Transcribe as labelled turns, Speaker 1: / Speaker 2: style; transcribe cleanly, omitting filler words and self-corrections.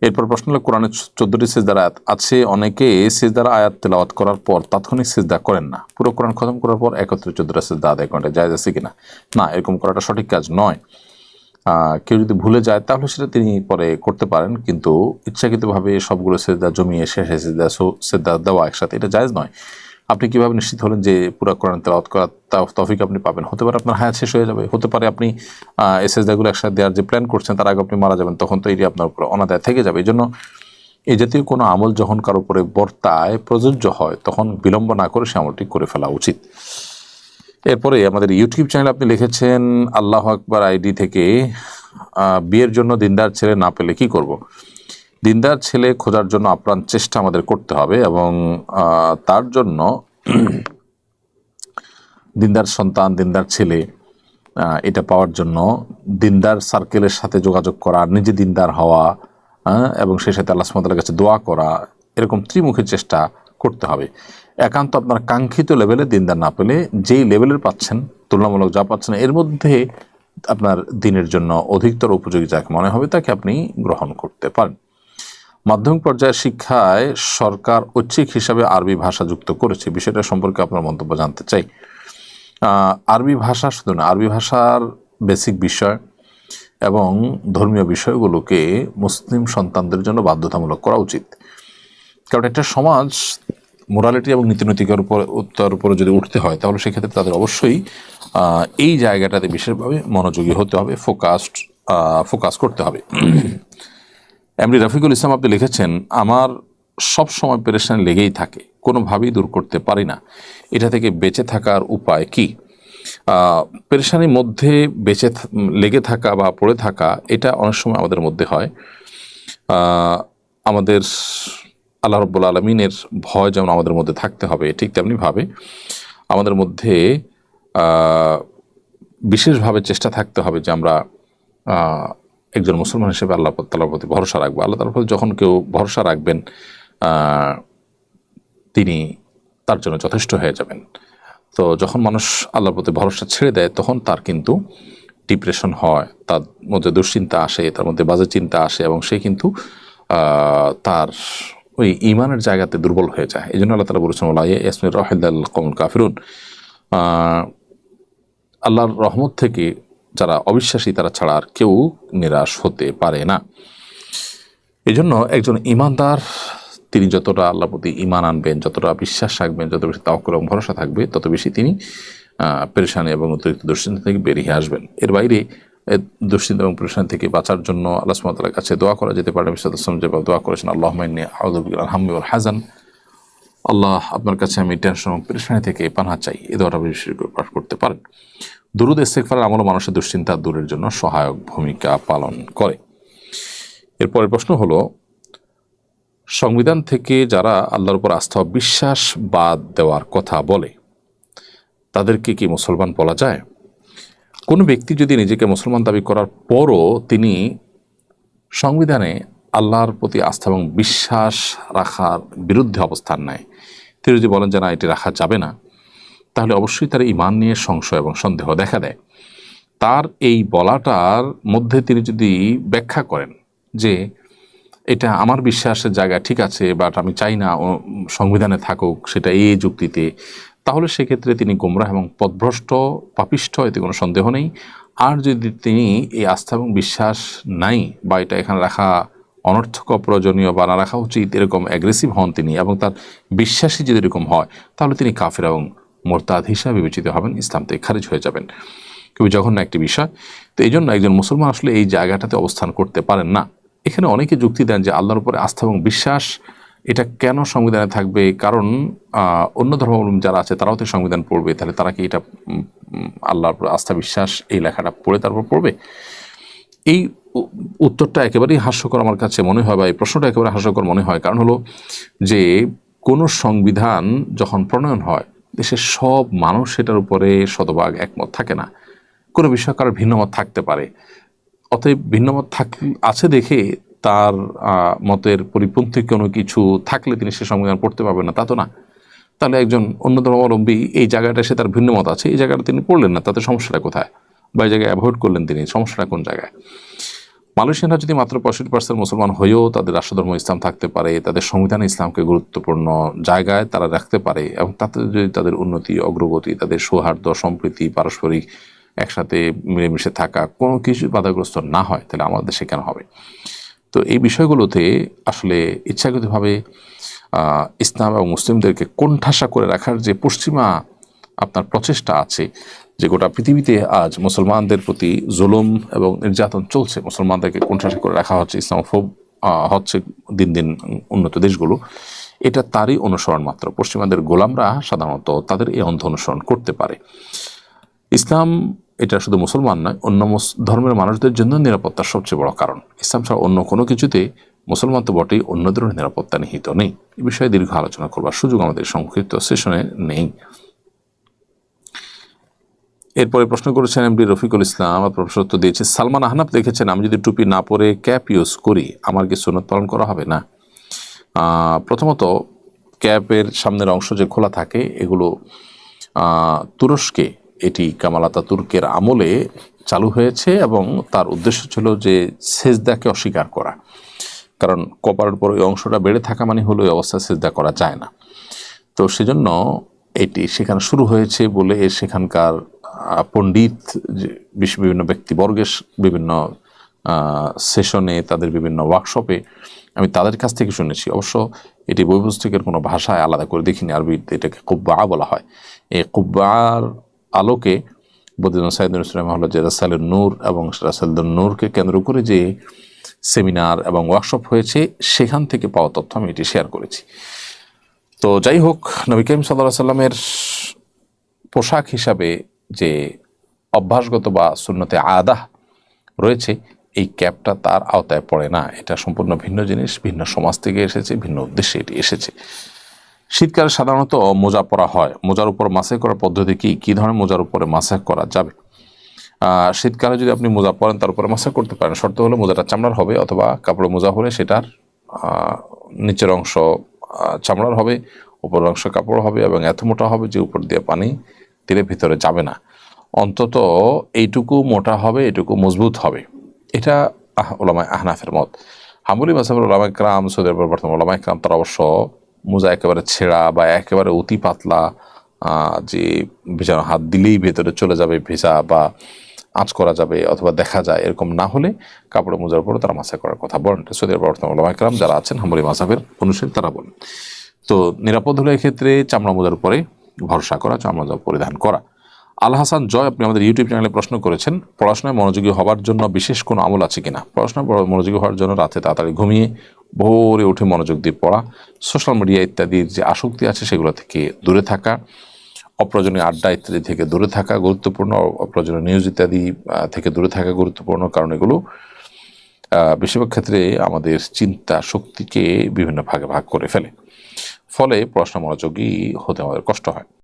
Speaker 1: এরপর প্রশ্ন হলো, কোরআনের 14টি সিজদার আয়াত আছে, অনেকে সিজদার আয়াত তেলাওয়াত করার পর তাৎক্ষণিক সিজদা করেন না, পুরো কোরআন খতম করার পর একত্রে 14টা সিজদা আদায় করাটা জায়েজ আছে কিনা? না, এরকম করাটা সঠিক কাজ নয়। কেউ যদি ভুলে যায় তাহলে সেটা তিনি পরে করতে পারেন, কিন্তু ইচ্ছাকৃতভাবে সবগুলো সিজদা জমিয়ে শেষে সিজদা দেওয়া একসাথে, এটা জায়েজ নয়। আপনি কিভাবে নিশ্চিত হলেন যে পুরো কোরআন তেলাওয়াত করার তৌফিক আপনি পাবেন? হতে পারে আপনার হায়াত শেষ হয়ে যাবে, হতে পারে আপনি এই সিজদাগুলো একসাথে দেওয়ার যে প্ল্যান করছেন তার আগে আপনি মারা যাবেন, তখন তো এটি আপনার উপর অনাদায় থেকে যাবে। এই জন্য এই জাতীয় কোনো আমল যখন কারো উপরে বর্তায়, প্রযোজ্য হয়, তখন বিলম্ব না করে সে আমলটি করে ফেলা উচিত। এরপরে আমাদের ইউটিউব চ্যানেলে আপনি লিখেছেন, আল্লাহ আকবার আইডি থেকে বিয়ের জন্য দিনদার ছেলে না পেলে কি করব? দিনদার ছেলে খোঁজার জন্য আপ্রাণ চেষ্টা আমাদের করতে হবে, এবং তার জন্য দিনদার সন্তান, দিনদার ছেলে এটা পাওয়ার জন্য দিনদার সার্কেলের সাথে যোগাযোগ করা, নিজে দিনদার হওয়া, এবং সেই সাথে আল্লাহ সুবহানাহু ওয়া তাআলার কাছে দোয়া করা, এরকম ত্রিমুখী চেষ্টা করতে হবে। একান্ত আপনার কাঙ্ক্ষিত লেভেলে দিনদার না পেলে যেই লেভেলের পাচ্ছেন, তুলনামূলক যা পাচ্ছেন, এর মধ্যে আপনার দিনের জন্য অধিকতর উপযোগী যাকে মনে হবে তাকে আপনি গ্রহণ করতে পারেন। মাধ্যমিক পর্যায়ের শিক্ষায় সরকার ঐচ্ছিক হিসাবে আরবি ভাষা যুক্ত করেছে, বিষয়টা সম্পর্কে আপনার মন্তব্য জানতে চাই। আরবি ভাষা শুধু না, আরবি ভাষার বেসিক বিষয় এবং ধর্মীয় বিষয়গুলোকে মুসলিম সন্তানদের জন্য বাধ্যতামূলক করা উচিত। কারণ একটা সমাজ মোরালিটি এবং নীতিনৈতিকের উপরে যদি উঠতে হয়, তাহলে সেক্ষেত্রে তাদের অবশ্যই এই জায়গাটাতে বিশেষভাবে মনোযোগী হতে হবে, ফোকাস করতে হবে। এমডি রফিকুল ইসলাম আপনি লিখেছেন, আমার সব সময় পেরেশানি লেগেই থাকে, কোনোভাবেই দূর করতে পারি না, এটা থেকে বেঁচে থাকার উপায় কি? পেরেশানির মধ্যে লেগে থাকা বা পড়ে থাকা, এটা অনেক সময় আমাদের মধ্যে হয়। আমাদের আল্লাহ রাব্বুল আলামিনের ভয় যেমন আমাদের মধ্যে থাকতে হবে, ঠিক তেমনিভাবে আমাদের মধ্যে বিশেষভাবে চেষ্টা থাকতে হবে যে আমরা একজন মুসলমান হিসেবে আল্লাহ তাআলার প্রতি ভরসা রাখবো। আল্লাহ তাআলার প্রতি যখন কেউ ভরসা রাখবেন, তিনি তার জন্য যথেষ্ট হয়ে যাবেন। তো যখন মানুষ আল্লাহর প্রতি ভরসা ছেড়ে দেয়, তখন তার কিন্তু ডিপ্রেশন হয়, তার মধ্যে দুশ্চিন্তা আসে, তার মধ্যে বাজে চিন্তা আসে, এবং সে কিন্তু তার ওই ইমানের জায়গাতে দুর্বল হয়ে যায়। এই জন্য আল্লাহ তাআলা বলেছেন, ওয়া লা ইয়াসমির রাহিলাল কওমুল কাফিরুন, আল্লাহর রহমত থেকে যারা অবিশ্বাসী তারা ছাড়া আর কেউ নিরাশ হতে পারে না। এই জন্য একজন ইমানদার তিনি যতটা আল্লাহর প্রতি ইমান আনবেন, যতটা বিশ্বাস রাখবেন, যত বেশি তাওয়াক্কুল এবং ভরসা থাকবে, তত বেশি তিনি পেরেশানি এবং অতিরিক্ত দুশ্চিন্তা থেকে বেরিয়ে আসবেন। এর বাইরে দুশ্চিন্তা এবং পেরেশানি থেকে বাঁচার জন্য আল্লাহ সুবহানাহু ওয়া তাআলার কাছে দোয়া করা যেতে পারে। নবী সাল্লাল্লাহু আলাইহি ওয়াসাল্লাম যেভাবে দোয়া করেছেন, আল্লাহুম্মা ইন্নী আউযু বিকা মিনাল হাম্মি ওয়াল হাযান, আল্লাহ আপনার কাছে আমি টেনশন এবং পেরেশানি থেকে পানাহ চাই, এই দোয়াটা বেশি করে পাঠ করতে পারেন। দুরূদ ইস্তিগফারের আমল মানুষের দুশ্চিন্তা দূরের জন্য সহায়ক ভূমিকা পালন করে। এরপরের প্রশ্ন হলো, সংবিধান থেকে যারা আল্লাহর উপর আস্থা ও বিশ্বাস বাদ দেওয়ার কথা বলে, তাদেরকে কি মুসলমান বলা যায়? কোনো ব্যক্তি যদি নিজেকে মুসলমান দাবি করার পরও তিনি সংবিধানে আল্লাহর প্রতি আস্থা এবং বিশ্বাস রাখার বিরুদ্ধে অবস্থান নেয়, তিনি যদি বলেন যে না, এটি রাখা যাবে না, তাহলে অবশ্যই তার ঈমান নিয়ে সংশয় এবং সন্দেহ দেখা দেয়। তার এই বলাটার মধ্যে তিনি যদি ব্যাখ্যা করেন যে এটা আমার বিশ্বাসের জায়গা ঠিক আছে, বাট আমি চাই না সংবিধানে থাকুক, সেটা এই যুক্তিতে, তাহলে সেক্ষেত্রে তিনি গোমরাহ এবং পথভ্রষ্ট, পাপিষ্ঠ, এতে কোনো সন্দেহ নেই। আর যদি তিনি এই আস্থা এবং বিশ্বাস নাই, বা এটা এখানে রাখা অনর্থক, অপ্রয়োজনীয় বা না রাখা উচিত, এরকম অ্যাগ্রেসিভ হন তিনি, এবং তার বিশ্বাসই যদি এরকম হয়, তাহলে তিনি কাফের এবং মোরতাদ হিসাবে বিবেচিত হবেন, ইসলাম থেকে খারিজ হয়ে যাবেন। খুবই জঘন্য একটি বিষয়। তো এই জন্য একজন মুসলমান আসলে এই জায়গাটাতে অবস্থান করতে পারেন না। এখানে অনেকে যুক্তি দেন যে আল্লাহর উপরে আস্থা এবং বিশ্বাস এটা কেন সংবিধানে থাকবে, কারণ অন্য ধর্মাবলম্বী যারা আছে তারাও তো সংবিধান পড়বে, তাহলে তারা কি এটা আল্লাহর উপর আস্থা বিশ্বাস এই লেখাটা পড়ে তারপর পড়বে? এই উত্তরটা একেবারেই হাস্যকর আমার কাছে মনে হয়, বা এই প্রশ্নটা একেবারে হাস্যকর মনে হয়। কারণ হলো যে কোনো সংবিধান যখন প্রণয়ন হয়, দেশের সব মানুষ সেটার উপরে শতভাগ একমত থাকে না, কোনো বিষয় কারোর ভিন্নমত থাকতে পারে। অতএব ভিন্নমত আছে দেখে তার মতের পরিপন্থী কোনো কিছু থাকলে তিনি সে সংবিধান পড়তে পারবেন না, তা তো না। তাহলে একজন অন্য ধর্মাবলম্বী এই জায়গাটা সে তার ভিন্নমত আছে, এই জায়গাটা তিনি পড়লেন না, তাতে সমস্যাটা কোথায়? বা এই জায়গায় অ্যাভয়েড করলেন তিনি, সমস্যাটা কোন জায়গায়? মালয়েশিয়ানরা যদি মাত্র 65% মুসলমান হয়েও তাদের রাষ্ট্রধর্ম ইসলাম থাকতে পারে, তাদের সংবিধানে ইসলামকে গুরুত্বপূর্ণ জায়গায় তারা রাখতে পারে, এবং তাতে যদি তাদের উন্নতি, অগ্রগতি, তাদের সৌহার্দ্য, সম্প্রীতি, পারস্পরিক একসাথে মিলেমিশে থাকা কোনো কিছু বাধাগ্রস্ত না হয়, তাহলে আমাদের দেশে কেন হবে? তো এই বিষয়গুলোতে আসলে ইচ্ছাকৃতভাবে ইসলাম এবং মুসলিমদেরকে কোণঠাসা করে রাখার যে পশ্চিমা আপনার প্রচেষ্টা আছে, যে গোটা পৃথিবীতে আজ মুসলমানদের প্রতি জুলুম এবং নির্যাতন চলছে, মুসলমানদেরকে কোণঠাসা করে রাখা হচ্ছে, ইসলামোফোব হচ্ছে দিন দিন উন্নত দেশগুলো, এটা তারই অনুসরণ মাত্র। পশ্চিমাদের গোলামরা সাধারণত তাদের এই অন্ধ অনুসরণ করতে পারে। ইসলাম এটা শুধু মুসলমান নয়, অন্য ধর্মের মানুষদের জন্য নিরাপত্তার সবচেয়ে বড় কারণ। ইসলাম ছাড়া অন্য কোনো কিছুতে মুসলমান তো বটেই, অন্যদেরও নিরাপত্তা নিহিত নেই। এই বিষয়ে দীর্ঘ আলোচনা করবার সুযোগ আমাদের সংক্ষিপ্ত সেশনে নেই। এরপরে প্রশ্ন করেছেন এমডি রফিকুল ইসলাম, আমার প্রশ্ন উত্তর দিয়েছে সালমান আহনাফ লিখেছেন, আমি যদি টুপি না পরে ক্যাপ ইউজ করি আমার কি সুন্নত পালন করা হবে না? প্রথমত ক্যাপের সামনের অংশ যে খোলা থাকে, এগুলো তুরস্কে এটি কামাল আতাতুর্কের আমলে চালু হয়েছে, এবং তার উদ্দেশ্য ছিল যে সেজদাকে অস্বীকার করা। কারণ কপালের উপর ওই অংশটা বেড়ে থাকা মানে হলো ওই অবস্থায় সেজদা করা যায় না। তো সেজন্য এটি সেখানে শুরু হয়েছে বলে সেখানকার পণ্ডিত, বিভিন্ন ব্যক্তিবর্গের বিভিন্ন সেশনে, তাদের বিভিন্ন ওয়ার্কশপে আমি তাদের কাছ থেকে শুনেছি। অবশ্য এটি বই পুস্তকের কোনো ভাষায় আলাদা করে দেখিনি, আরবিতে এটাকে কুব্বা বলা হয়। এই কুব্বার আলোকে বদিউদ্দিন সাইদুল ইসলাম হলো যে রাসাইলুন নূর এবং রাসাইলুন নূরকে কেন্দ্র করে যে সেমিনার এবং ওয়ার্কশপ হয়েছে, সেখান থেকে পাওয়া তথ্য আমি এটি শেয়ার করেছি। তো যাই হোক, নবী করিম সাল্লাল্লাহু আলাইহি সাল্লামের পোশাক হিসাবে যে অভ্যাসগত বা সুন্নতে আদাহ রয়েছে, এই ক্যাপটা তার আওতায় পড়ে না। এটা সম্পূর্ণ ভিন্ন জিনিস, ভিন্ন সমাজ থেকে এসেছে, ভিন্ন উদ্দেশ্যে এটি এসেছে। শীতকালে সাধারণত মোজা পরা হয়। মোজার উপর মাসাজ করার পদ্ধতি কি ধরনের মোজার উপরে মাসাজ করা যাবে? শীতকালে যদি আপনি মোজা পরেন তার উপরে মাসাজ করতে পারেন, শর্ত হলো মোজাটা চামড়ার হবে, অথবা কাপড়ের মোজা হলে সেটার নিচের অংশ চামড়ার হবে, উপরের অংশ কাপড় হবে, এবং এত মোটা হবে যে উপর দিয়ে পানি দিলে ভিতরে যাবে না। অন্তত এইটুকু মোটা হবে, এটুকু মজবুত হবে। এটা ওলামায়ে আহনাফের মত। হাম্বলি মাযহাবের ওলামায়ে কেরাম, সৌদি আরবের বর্তমান ওলামায়ে কেরাম, তারা অবশ্য মোজা একেবারে ছেঁড়া বা একেবারে অতি পাতলা, যে ভেজানো হাত দিলেই ভেতরে চলে যাবে ভেজা বা আঁচ করা যাবে অথবা দেখা যায়, এরকম না হলে কাপড়ের মোজার উপরে তারা মাসাজ করার কথা বলেন। সৌদি আরবের বর্তমান ওলামায়ে কেরাম যারা আছেন হাম্বলি মাযহাবের অনুসারী, তারা বলেন। তো নিরাপদ হলে এক্ষেত্রে চামড়া মোজার উপরে ভরসা করা, চামড়া মোজা পরিধান করা। আল হাসান জয়, আপনি আমাদের ইউটিউব চ্যানেলে প্রশ্ন করেছেন, পড়াশোনায় মনোযোগী হবার জন্য বিশেষ কোনো আমল আছে কিনা? পড়াশোনায় মনোযোগী হওয়ার জন্য রাতে তাড়াতাড়ি ঘুমিয়ে ভোরে উঠে মনোযোগ দিয়ে পড়া, সোশ্যাল মিডিয়া ইত্যাদির যে আসক্তি আছে সেগুলো থেকে দূরে থাকা, অপ্রয়োজনীয় আড্ডা ইত্যাদি থেকে দূরে থাকা গুরুত্বপূর্ণ, অপ্রয়োজনীয় নিউজ ইত্যাদি থেকে দূরে থাকা গুরুত্বপূর্ণ। কারণ এগুলো বেশিরভাগ ক্ষেত্রে আমাদের চিন্তা শক্তিকে বিভিন্ন ভাগে ভাগ করে ফেলে, ফলে পড়াশোনা মনোযোগী হতে আমাদের কষ্ট হয়।